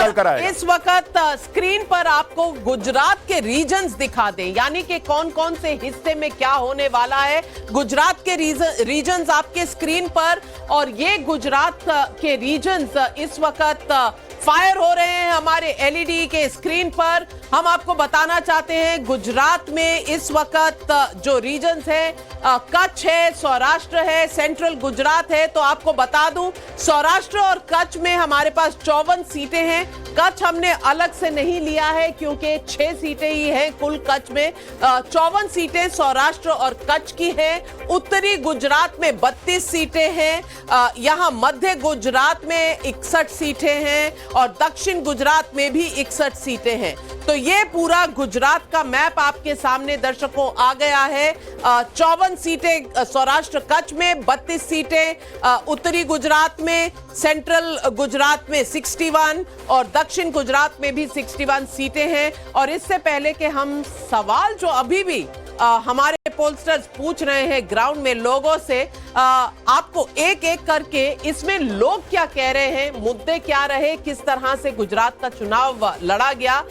निकल कर आएगा। इस वक्त स्क्रीन पर आपको गुजरात के रीजन्स दिखा दें, यानी कि कौन कौन से हिस्से में क्या होने वाला है। गुजरात के रीजन्स आपके स्क्रीन पर, और ये गुजरात के रीजन्स इस वक्त फायर हो रहे हैं हमारे एलईडी के स्क्रीन पर। हम आपको बताना चाहते हैं गुजरात में इस वक्त जो रीजन्स हैं, कच्छ है, सौराष्ट्र है, सेंट्रल गुजरात है। तो आपको बता दूं, सौराष्ट्र और कच्छ में हमारे पास 54 सीटें हैं। कच्छ हमने अलग से नहीं लिया है क्योंकि 6 सीटें ही हैं कुल कच्छ में। 54 सीटें सौराष्ट्र और कच्छ की हैं। उत्तरी गुजरात में 32 सीटें हैं। यहां मध्य गुजरात में 61 सीटें हैं और दक्षिण गुजरात में भी 61 सीटें हैं। तो ये पूरा गुजरात का मैप आपके सामने दर्शकों आ गया है। 54 सीटें सौराष्ट्र कच्छ में, 32 सीटें उत्तरी गुजरात में, सेंट्रल गुजरात में 61 और दक्षिण गुजरात में भी 61 सीटें हैं। और इससे पहले कि हम सवाल जो अभी भी हमारे पोलस्टर्स पूछ रहे हैं ग्राउंड में लोगों से, आपको एक एक करके इसमें लोग क्या कह रहे हैं, मुद्दे क्या रहे, किस तरह से गुजरात का चुनाव लड़ा गया,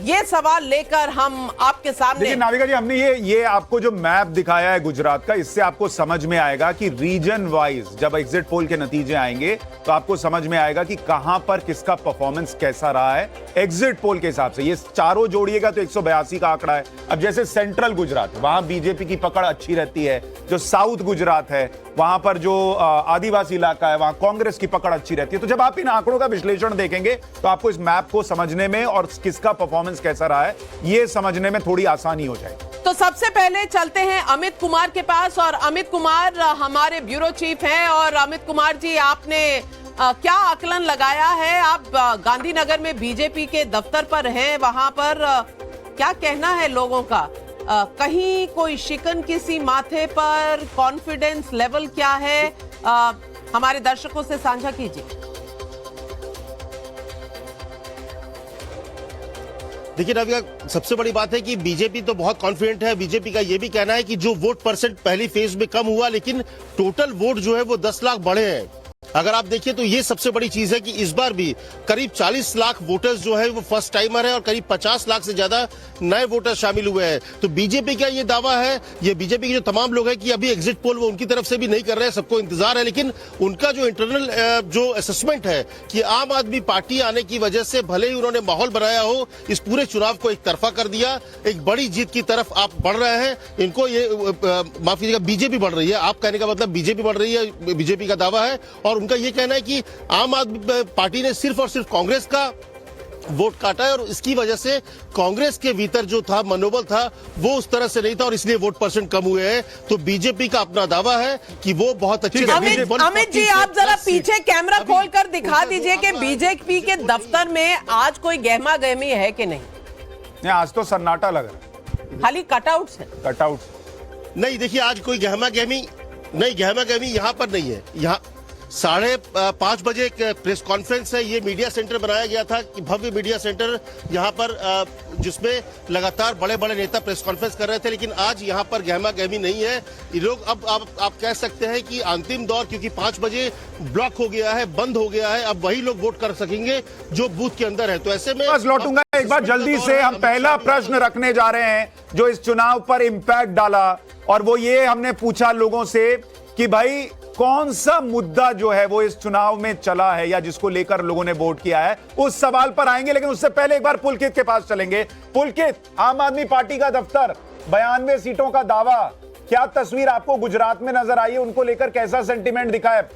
ये सवाल लेकर हम आपके सामने। देखिए नाविका जी, हमने ये आपको जो मैप दिखाया है गुजरात का, इससे आपको समझ में आएगा कि रीजन वाइज जब एग्जिट पोल के नतीजे आएंगे तो आपको समझ में आएगा कि कहां पर किसका परफॉर्मेंस कैसा रहा है एग्जिट पोल के हिसाब से। ये चारों जोड़िएगा तो 182 का आंकड़ा है। अब जैसे सेंट्रल गुजरात, वहां बीजेपी की पकड़ अच्छी रहती है। जो साउथ गुजरात है, वहां पर जो आदिवासी इलाका है, वहां कांग्रेस की पकड़ अच्छी रहती है। तो जब आप इन आंकड़ों का विश्लेषण देखेंगे तो आपको इस मैप को समझने में और किसका परफॉर्मेंस कैसा रहा है ये समझने में थोड़ी आसानी हो जाएगी। तो सबसे पहले चलते हैं अमित कुमार के पास, और अमित कुमार हमारे ब्यूरो चीफ हैं। और अमित कुमार जी, आपने क्या आकलन लगाया है? आप गांधीनगर में बीजेपी के दफ्तर पर हैं, वहां पर क्या कहना है लोगों का? कहीं कोई शिकन किसी माथे पर? कॉन्फिडेंस लेवल क्या है? हमारे दर्शकों से साझा कीजिए। देखिए नाविका, सबसे बड़ी बात है कि बीजेपी तो बहुत कॉन्फिडेंट है। बीजेपी का यह भी कहना है कि जो वोट परसेंट पहली फेज में कम हुआ, लेकिन टोटल वोट जो है वो 10 लाख बढ़े हैं। अगर आप देखिए तो ये सबसे बड़ी चीज है कि इस बार भी करीब 40 लाख वोटर्स जो है वो फर्स्ट टाइमर है और करीब 50 लाख से ज्यादा नए वोटर शामिल हुए हैं। तो बीजेपी का ये दावा है, ये बीजेपी के जो तमाम लोग हैं कि अभी एग्जिट पोल वो उनकी तरफ से भी नहीं कर रहे हैं, सबको इंतजार है। लेकिन उनका जो इंटरनल जो असेसमेंट है कि आम आदमी पार्टी आने की वजह से भले ही उन्होंने माहौल बनाया हो, इस पूरे चुनाव को एक तरफा कर दिया, एक बड़ी जीत की तरफ आप बढ़ रहे हैं। इनको ये माफ कीजिएगा, बीजेपी बढ़ रही है, आप कहने का मतलब बीजेपी बढ़ रही है, बीजेपी का दावा है। और उनका यह कहना है कि आम आदमी पार्टी ने सिर्फ और सिर्फ कांग्रेस का वोट काटा है और इसकी वजह से कांग्रेस के भीतर जो था मनोबल था वो उस तरह से नहीं था और इसलिए वोट परसेंट कम हुए हैं। तो बीजेपी का अपना दावा है कि वो बहुत अच्छे। अमित जी, आप जरा पीछे कैमरा खोलकर दिखा दीजिए कि बीजेपी के दफ्तर में आज कोई गहमा गहमी है कि नहीं? आज तो सन्नाटा लग रहा है, खाली कटआउट्स है। कटआउट नहीं, देखिए आज कोई गहमा गहमी यहाँ पर नहीं है। यहाँ 5:30 बजे एक प्रेस कॉन्फ्रेंस है, ये मीडिया सेंटर बनाया गया था, भव्य मीडिया सेंटर यहाँ पर, जिसमें लगातार बड़े बड़े नेता प्रेस कॉन्फ्रेंस कर रहे थे। लेकिन आज यहाँ पर गहमा गहमी नहीं है। ये लोग अब आप कह सकते हैं कि अंतिम दौर, क्योंकि 5 बजे ब्लॉक हो गया है, बंद हो गया है, अब वही लोग वोट कर सकेंगे जो बूथ के अंदर है। तो ऐसे में बस लौटूंगा एक बार जल्दी से। हम पहला प्रश्न रखने जा रहे हैं जो इस चुनाव पर इंपैक्ट डाला, और वो ये हमने पूछा लोगों से कि भाई कौन सा मुद्दा जो है वो इस चुनाव में चला है या जिसको लेकर लोगों ने वोट किया है, उस सवाल पर आएंगे। लेकिन उससे पहले एक बार पुलकित के पास चलेंगे। पुलकित, आम आदमी पार्टी का दफ्तर, 92 सीटों का दावा, क्या तस्वीर आपको गुजरात में नजर आई है? उनको लेकर कैसा सेंटीमेंट दिखा है?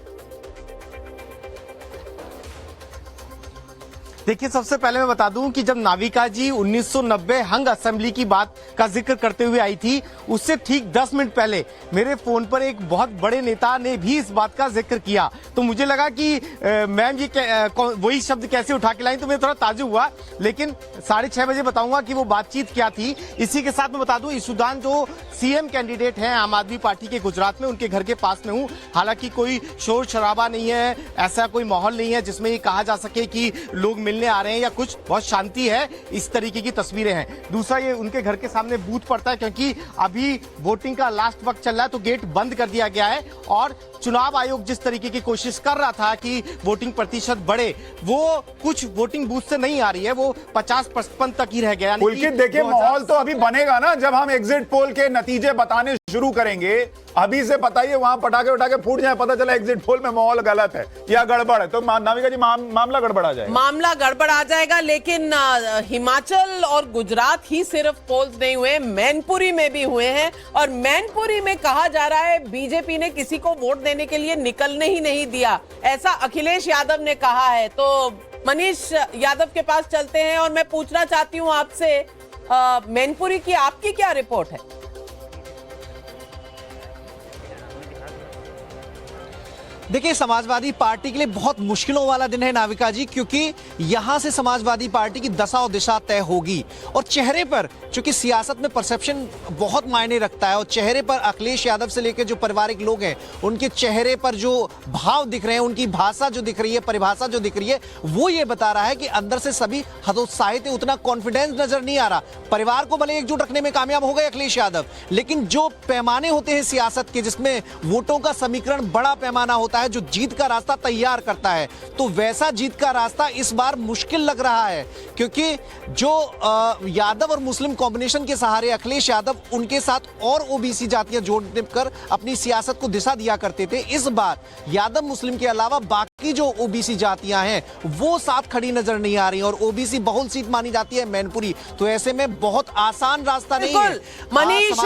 देखिए, सबसे पहले मैं बता दूं कि जब नाविका जी 1990 हंग असेंबली की बात का जिक्र करते हुए आई थी, उससे ठीक 10 मिनट पहले मेरे फोन पर एक बहुत बड़े नेता ने भी इस बात का जिक्र किया। तो मुझे लगा कि मैम ये वही शब्द कैसे उठा के लाई, तो मैं थोड़ा ताजुब हुआ। लेकिन 6:30 बजे बताऊंगा कि वो बातचीत क्या थी। इसी के साथ मैं बता दूं, ईशुदान जो सीएम कैंडिडेट हैं आम आदमी पार्टी के गुजरात में, उनके घर के पास में हूं। हालांकि कोई शोर शराबा नहीं है, ऐसा कोई माहौल नहीं है जिसमें ये कहा जा सके कि लोग मिलने आ रहे हैं या कुछ, बहुत शांति है। इस तरीके की तस्वीरें हैं। दूसरा, ये उनके घर के सामने बूथ पड़ता है क्योंकि अभी वोटिंग का लास्ट वक्त चल रहा है, तो गेट बंद कर दिया गया है और चुनाव आयोग जिस तरीके की कोशिश कर रहा था कि वोटिंग प्रतिशत बढ़े, वो कुछ वोटिंग बूथ से नहीं आ रही है, वो 50-55 तक ही रह गया। पुलकित देखिए, माहौल तो अभी बनेगा ना जब हम एग्जिट पोल के नतीजे बताने शुरू करेंगे। अभी से बताइए, वहां पटाखे उठाके फूट जाए, पता चला एग्जिट पोल में माहौल गलत है या गड़बड़ है, तो नाविका जी मामला गड़बड़ आ जाएगा। मामला गड़बड़ आ जाएगा। लेकिन हिमाचल और गुजरात ही सिर्फ पोल्स नहीं हुए, मैनपुरी में भी हुए हैं, और मैनपुरी में कहा जा रहा है बीजेपी ने किसी को वोट देने के लिए निकलने ही नहीं दिया, ऐसा अखिलेश यादव ने कहा है। तो मनीष यादव के पास चलते हैं और मैं पूछना चाहती हूं आपसे, मैनपुरी की आपकी क्या रिपोर्ट है? देखिए, समाजवादी पार्टी के लिए बहुत मुश्किलों वाला दिन है नाविका जी, क्योंकि यहां से समाजवादी पार्टी की दशा और दिशा तय होगी। और चेहरे पर, चूंकि सियासत में परसेप्शन बहुत मायने रखता है, और चेहरे पर अखिलेश यादव से लेकर जो पारिवारिक लोग हैं उनके चेहरे पर जो भाव दिख रहे हैं, उनकी भाषा जो दिख रही है, परिभाषा जो दिख रही है, वो ये बता रहा है कि अंदर से सभी हतोत्साहित है, उतना कॉन्फिडेंस नजर नहीं आ रहा। परिवार को भले एकजुट रखने में कामयाब हो गए अखिलेश यादव, लेकिन जो पैमाने होते हैं सियासत के, जिसमें वोटों का समीकरण बड़ा पैमाना होता है, जो जीत का रास्ता तैयार करता है, तो वैसा जीत का रास्ता इस बार मुश्किल लग रहा है। क्योंकि जो यादव और मुस्लिम कॉम्बिनेशन के सहारे अखिलेश यादव उनके साथ और ओबीसी जातियां जोड़ने कर अपनी सियासत को दिशा दिया करते थे, इस बार यादव मुस्लिम के अलावा बाकी जो ओबीसी जातियां हैं वो साथ खड़ी नजर नहीं आ रही, और ओबीसी बहुल सीट मानी जाती है मैनपुरी, तो ऐसे में बहुत आसान रास्ता नहीं है। मनीष,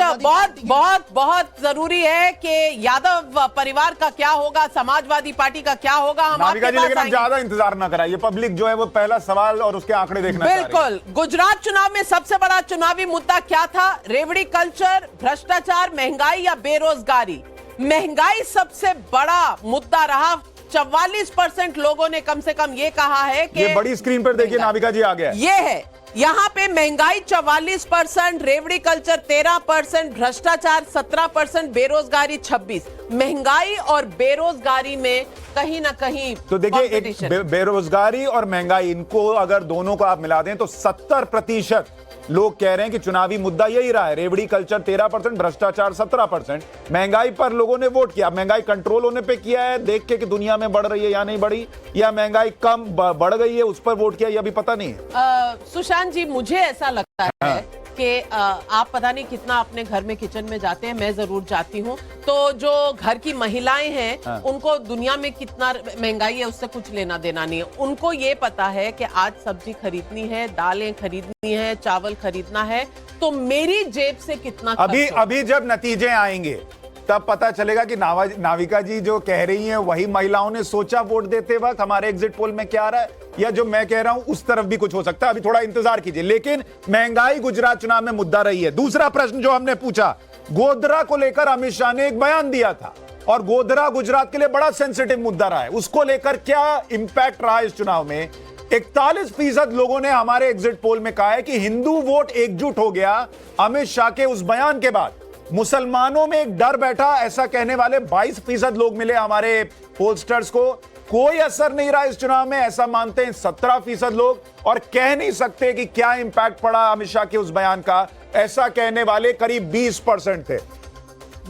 बहुत जरूरी है कि यादव परिवार का क्या होगा, समाजवादी पार्टी का क्या होगा, हम आपके पास लेकिन आप ज्यादा इंतजार ना कराइए, पब्लिक जो है वो पहला सवाल और उसके आंकड़े देखना चाह रही है। बिल्कुल। गुजरात चुनाव में सबसे बड़ा चुनावी मुद्दा क्या था? रेवड़ी कल्चर, भ्रष्टाचार, महंगाई या बेरोजगारी? महंगाई सबसे बड़ा मुद्दा रहा। 44% लोगों ने कम से कम ये कहा है कि, ये बड़ी स्क्रीन पर देखिए नाविका जी, आ गया ये है यहां पे महंगाई 44%, रेवड़ी कल्चर 13%, भ्रष्टाचार 17%, बेरोजगारी 26%। महंगाई और बेरोजगारी में कहीं ना कहीं तो देखिए, एक बेरोजगारी और महंगाई, इनको अगर दोनों को आप मिला दें तो 70% लोग कह रहे हैं कि चुनावी मुद्दा यही रहा है। रेवड़ी कल्चर 13%, भ्रष्टाचार 17%, महंगाई पर लोगों ने वोट किया। महंगाई कंट्रोल होने पे किया है देख के कि दुनिया में बढ़ रही है या नहीं बढ़ी, या महंगाई कम बढ़ गई है उस पर वोट किया, यह भी पता नहीं है। सुशांत जी, मुझे ऐसा लगता है कि आप पता नहीं कितना अपने घर में किचन में जाते हैं, मैं जरूर जाती हूँ, तो जो घर की महिलाएं हैं उनको दुनिया में कितना महंगाई है उससे कुछ लेना देना नहीं है। उनको ये पता है कि आज सब्जी खरीदनी है, दालें खरीदनी है, चावल खरीदना है, तो मेरी जेब से कितना अभी जब नतीजे आएंगे तब पता चलेगा कि नाविका जी जो कह रही हैं वही महिलाओं ने सोचा वोट देते वक्त हमारे एग्जिट पोल में क्या आ रहा है, या जो मैं कह रहा हूं उस तरफ भी कुछ हो सकता है। अभी थोड़ा इंतजार कीजिए। लेकिन महंगाई गुजरात चुनाव में मुद्दा रही है। दूसरा प्रश्न जो हमने पूछा, गोधरा को लेकर अमित शाह ने एक बयान दिया था, और गोधरा गुजरात के लिए बड़ा सेंसिटिव मुद्दा रहा है, उसको लेकर क्या इंपैक्ट रहा इस चुनाव में? 41% लोगों ने हमारे एग्जिट पोल में कहा है कि हिंदू वोट एकजुट हो गया अमित शाह के उस बयान के बाद। मुसलमानों में एक डर बैठा, ऐसा कहने वाले 22% लोग मिले हमारे पोलस्टर्स को। कोई असर नहीं रहा इस चुनाव में, ऐसा मानते हैं 17% लोग, और कह नहीं सकते कि क्या इंपैक्ट पड़ा अमित शाह के उस बयान का, ऐसा कहने वाले करीब 20% थे।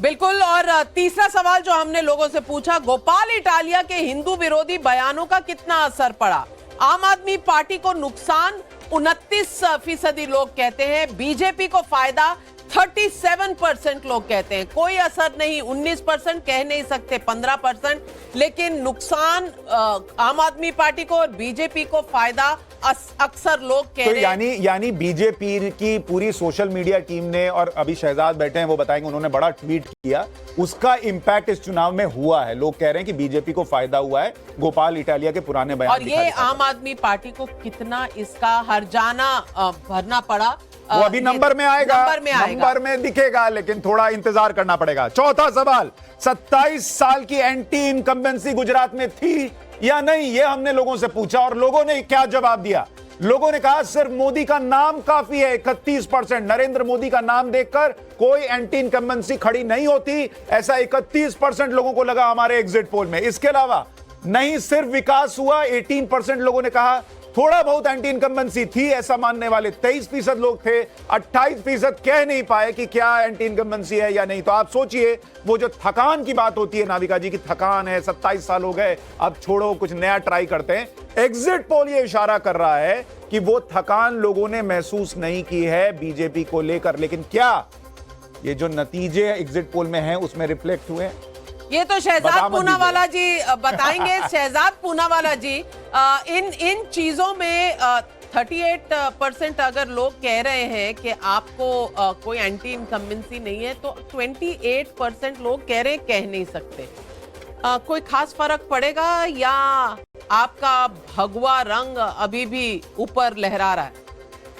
बिल्कुल। और तीसरा सवाल जो हमने लोगों से पूछा, गोपाल इटालिया के हिंदू विरोधी बयानों का कितना असर पड़ा? आम आदमी पार्टी को नुकसान 29% लोग कहते हैं, बीजेपी को फायदा 37% लोग कहते हैं। कोई असर नहीं, 19% कह नहीं सकते, 15%, लेकिन नुकसान आम आदमी पार्टी को और बीजेपी को फायदा अक्सर लोग कह रहे हैं। यानी बीजेपी की पूरी सोशल मीडिया टीम ने, और अभी शहजाद बैठे हैं वो बताएंगे, उन्होंने बड़ा ट्वीट किया, उसका इंपैक्ट इस चुनाव में हुआ है। लोग कह रहे हैं कि बीजेपी को फायदा हुआ है गोपाल इटालिया के पुराने बयान। और ये आम आदमी पार्टी को कितना इसका हर्जाना भरना पड़ा, वो अभी नंबर में आएगा, नंबर में दिखेगा, लेकिन थोड़ा इंतजार करना पड़ेगा। चौथा सवाल, 27 साल की एंटी इनकम्बेंसी गुजरात में थी या नहीं, ये हमने लोगों से पूछा, और लोगों ने क्या जवाब दिया? लोगों ने कहा सिर्फ मोदी का नाम काफी है, 31%। नरेंद्र मोदी का नाम देखकर कोई एंटी इनकम्बेंसी खड़ी नहीं होती, ऐसा 31% लोगों को लगा हमारे एग्जिट पोल में। इसके अलावा नहीं सिर्फ विकास हुआ, 18% लोगों ने कहा थोड़ा बहुत एंटी इनकम्बेंसी थी ऐसा मानने वाले 23% लोग थे, 28% कह नहीं पाए कि क्या एंटी इनकम्बेंसी है या नहीं। तो आप सोचिए, वो जो थकान की बात होती है नाविका जी की, थकान है, 27 साल हो गए, अब छोड़ो, कुछ नया ट्राई करते हैं। एग्जिट पोल ये इशारा कर रहा है कि वो थकान लोगों ने महसूस नहीं की है बीजेपी को लेकर। लेकिन क्या ये जो नतीजे एग्जिट पोल में हैं उसमें रिफ्लेक्ट हुए? ये तो शहजाद पूनावाला जी बताएंगे। शहजाद पूनावाला जी, इन चीजों में 38% अगर लोग कह रहे हैं कि आपको कोई एंटी इनकम्बेंसी नहीं है, तो 28% लोग कह रहे हैं कह नहीं सकते। कोई खास फर्क पड़ेगा या आपका भगवा रंग अभी भी ऊपर लहरा रहा है?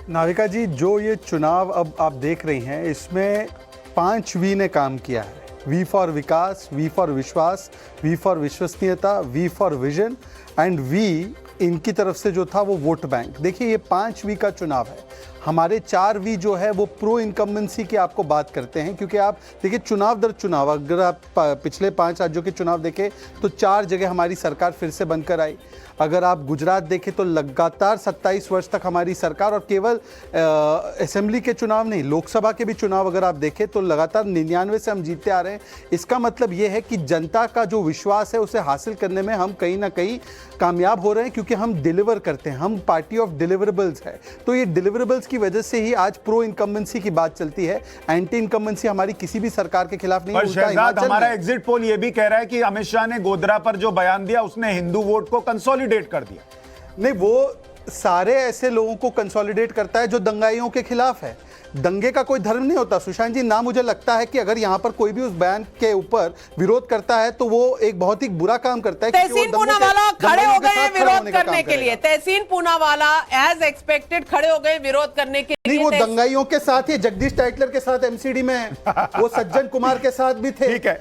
नाविका जी, जो ये चुनाव अब आप देख रही हैं, इसमें 5 वी ने काम किया है। वी फॉर विकास, वी फॉर विश्वास, वी फॉर विश्वसनीयता, V for vision and V इनकी तरफ से जो था वो वोट बैंक। देखिए, ये 5 वी का चुनाव है। हमारे 4 वी जो है वो प्रो इनकम्बेंसी की आपको बात करते हैं, क्योंकि आप देखिए चुनाव दर चुनाव, अगर आप पिछले 5 राज्यों के चुनाव देखें तो 4 जगह हमारी सरकार फिर से बनकर आई। अगर आप गुजरात देखें तो लगातार 27 वर्ष तक हमारी सरकार, और केवल असेंबली के चुनाव नहीं, लोकसभा के भी चुनाव अगर आप देखें तो लगातार 99 से हम जीतते आ रहे हैं। इसका मतलब ये है कि जनता का जो विश्वास है उसे हासिल करने में हम कहीं ना कहीं कामयाब हो रहे हैं, क्योंकि हम डिलीवर करते हैं, हम पार्टी ऑफ डिलीवरेबल्स है। तो ये डिलीवरेबल्स की वजह से ही आज प्रो इनकम्बेंसी की बात चलती है। एंटी इनकम्बेंसी हमारी किसी भी सरकार के खिलाफ नहीं। पर शहजाद, हमारा एग्जिट पोल ये भी कह रहा है कि अमित शाह ने गोधरा पर जो बयान दिया उसने हिंदू वोट को कंसोलिडेट कर दिया। नहीं, वो सारे ऐसे लोगों को कंसोलिडेट करता है जो दंगाइयों के खिलाफ है। दंगे का कोई धर्म नहीं होता सुशांत जी। ना मुझे लगता है कि अगर यहाँ पर कोई भी उस बयान के ऊपर विरोध करता है तो वो एक बहुत ही बुरा काम करता है। तहसीन पूनावाला खड़े हो गए विरोध करने के लिए। तहसीन पूनावाला एज एक्सपेक्टेड खड़े हो गए विरोध करने के लिए। नहीं, वो दंगाइयों के साथ ही, जगदीश टाइटलर के साथ एमसीडी में है, वो सज्जन कुमार के साथ भी थे। ठीक है।